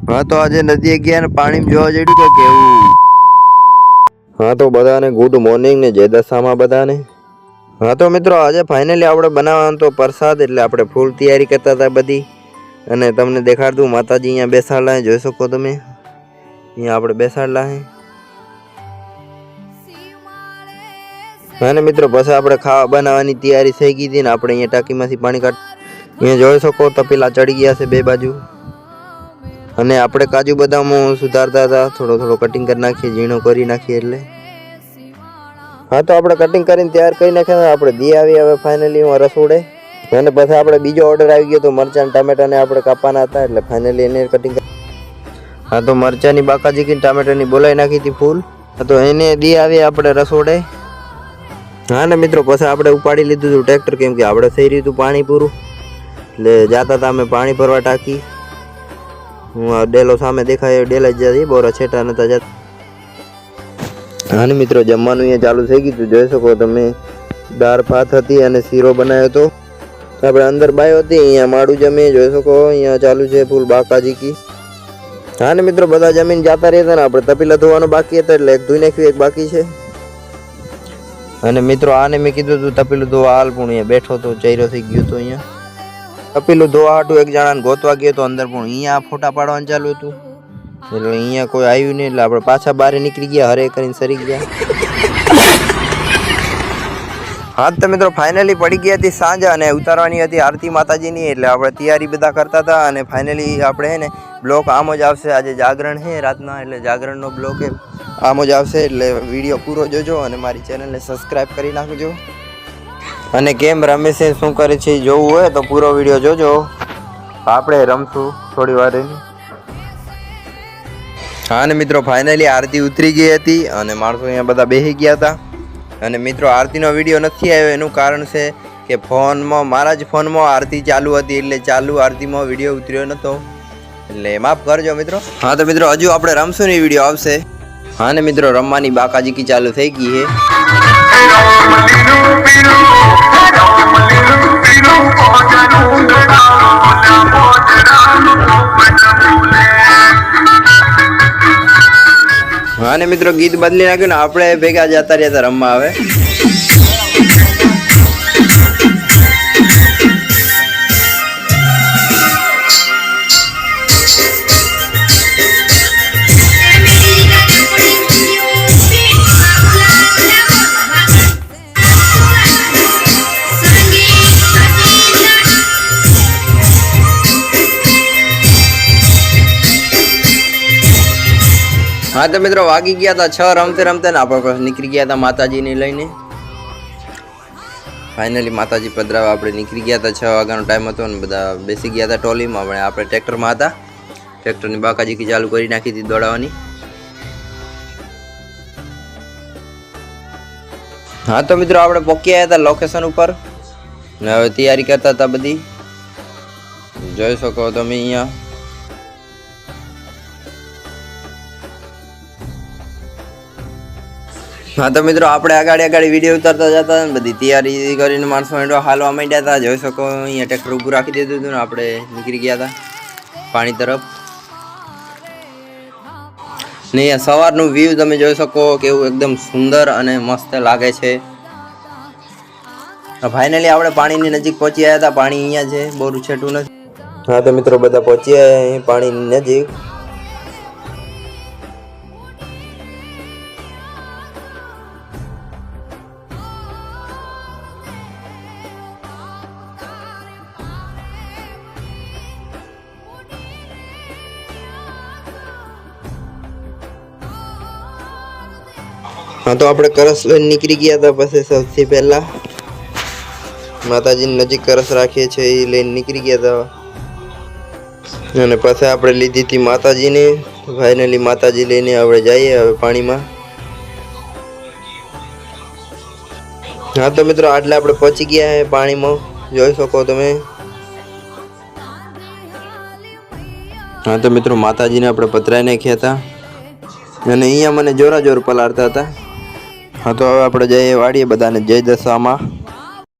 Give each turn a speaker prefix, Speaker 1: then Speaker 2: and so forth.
Speaker 1: हाँ तो आज नदी गया ने पानी में જોવા જડ્યું કે કેવું। हाँ तो બધાને ગુડ મોર્નિંગ ને જય દશામાં બધાને। हाँ तो મિત્રો આજે ફાઇનલી આપણે બનાવવાનો તો પ્રસાદ એટલે આપણે ફૂલ તૈયારી કરતા હતા બધી અને તમને દેખાડું માતાજી અહીંયા બેસાડલા હે જોઈ શકો તમે અહીંયા આપણે બેસાડલા હે। અને મિત્રો પછી આપણે ખાવા બનાવવાની તૈયારી થઈ ગઈ હતી ને આપણે અહીંયા ટાંકીમાંથી પાણી કાઢ અહીંયા જોઈ શકો તપેલા ચડી ગયા છે બે બાજુ અને આપણે કાજુ બદામ સુધારતા હતા થોડો થોડો કટિંગ કરી નાખીએ ઝીણો કરી નાખીએ એટલે। हाँ तो આપણે કટિંગ કરીને તૈયાર કરી નાખ્યા આપણે દી આવી હવે ફાઇનલી હું રસોડે અને પછી આપણે બીજો ઓર્ડર આવી ગયો તો મરચાં ટામેટાને આપણે કાપવાના હતા એટલે ફાઇનલી એને કટિંગ। हाँ तो મરચાંની બાકાજી કે ટામેટાની બોલાવી નાખી હતી ફૂલ તો એને દી આવી આપણે રસોડે। हाँ ને મિત્રો પછી આપણે ઉપાડી લીધું હતું ટ્રેક્ટર કેમ કે આપણે થઈ રહ્યું હતું પાણી પૂરું એટલે જાતા હતા અમે પાણી ભરવા ટાંકી હું ડેલો સામે દેખાય ડેલા જ જતી બોરા છેટા નતા જતા। हाँ ने मित्रों जमवानुं अहींया चालू थई गयुं जोई शको तमे दाळ भात हती अने सीरो बनाव्यो तो आपणे अंदर बायो हती अहींया माडुं जमे जोई शको अहींया चालू छे फूल बाकाजी की। हाँ ने मित्रों बधा जमीन जाता रह्या ने आपणे तपेला धोवानो बाकी हतो એટલે એક ધોઈ નાખ્યું એક બાકી છે। અને મિત્રો આને મેં કીધું તું તપેલું ધોવા હાલ પણ અહીંયા બેઠો તો ચૈરો થઈ ગયો તો અહીંયા તપેલું ધોવા હાટું એક જણાને ગોતવા ગયો તો અંદર પણ અહીંયા ફોટા પાડવાનું ચાલુ હતું એટલે અહીંયા કોઈ આવ્યું નહીં એટલે આપણે પાછા બહાર નીકળી ગયા હરે કરીને સરી ગયા। હા તો મિત્રો ફાઇનલી પડી ગઈ હતી સાંજ અને ઉતારવાની હતી આરતી માતાજીની એટલે આપણે તૈયારી બધા કરતા હતા અને ફાઇનલી આપણે હે ને બ્લોક આમ જ આવશે આજે જાગરણ છે રાતના એટલે જાગરણનો બ્લોક આમ જ આવશે એટલે વિડીયો પૂરો જોજો અને મારી ચેનલને સબસ્ક્રાઇબ કરી નાખજો અને કેમ રમે છે શું કરે છે જોવું હોય તો પૂરો વિડીયો જોજો આપણે રમશું થોડી વાર। हाँ ने मित्रों फाइनली आरती उतरी गई थी और माणसों अहींया बधा बेही गया था और मित्रों आरती नो विडियो नहीं आव्यो एनुं कारण से कि फोन में मारा ज फोन में आरती चालू थी एटले चालू आरती में विडियो उतर्यो नतो एटले माफ करजो मित्रों। हाँ तो मित्रों हजू आपणे रमशुं नी विडियो आवशे। हाँ ने मित्रों रमवानी बाकाजी की चालू थई गई है। हाँ ने मित्रों गीत बदली नाख्युं ने आपणे भेगा जता रह्या था रमवा हवे। हाँ तो मित्रों वागी गया था 6 रमते रमते आप निकली गया था माताजी ने लईने फाइनली माताजी पधरावा आपणे निकली गया था 6 वाग्यानो टाइम हतो ने बधा बेसी गया था टोली में आपणे ट्रेक्टर में था ट्रेक्टर ने बाकाजी की चालू करी नाखी थी दौड़ावानी। हाँ तो मित्रों आपणे पहुंची आया था लोकेशन पर ने हवे तैयारी करता था बधी जोई शको तमे अहींया। हाँ तो मित्रों आपणे आगाड़ी आगाड़ी विडियो उतारता जाता बधी तैयारी करीने माणसो हेडो हालवा मांड्या था जोई शको अहींया ट्रेक्टर ऊभुं राखी दीधुं हतुं ने आपणे निकળી ગયા था पाणी तरफ ने अहींया सवारનું व्यू તમે જોઈ શકો કેવું એકદમ સુંદર અને મસ્ત લાગે છે। ફાઇનલી આપણે પાણીની નજીક પહોંચી આવ્યા હતા પાણી અહીંયા છે બહુ છેટું નથી। हाँ तो मित्रों બધા પહોંચી આવ્યા પાણીની નજીક। हाँ तो आपणे करस लईने निकली गया था पछी सौथी पहला माताजी नजीक करस राखीए छे ए लईने निकली गया था अने पछी आपणे लीधी थी माताजी ने फाइनली माताजी लईने आपणे जाईए हवे पाणी में। हाँ तो मित्रों आटले आपणे पहोंची गया है पाणी में जोई शको तमे। हाँ तो मित्रों माताजी ने आपणे पधरावी नाख्या था अने अहींया मने जोरा जोर पलाळता हता। हाँ तो हवे आपणे जईए वाड़ीए बधाने जय दशामा।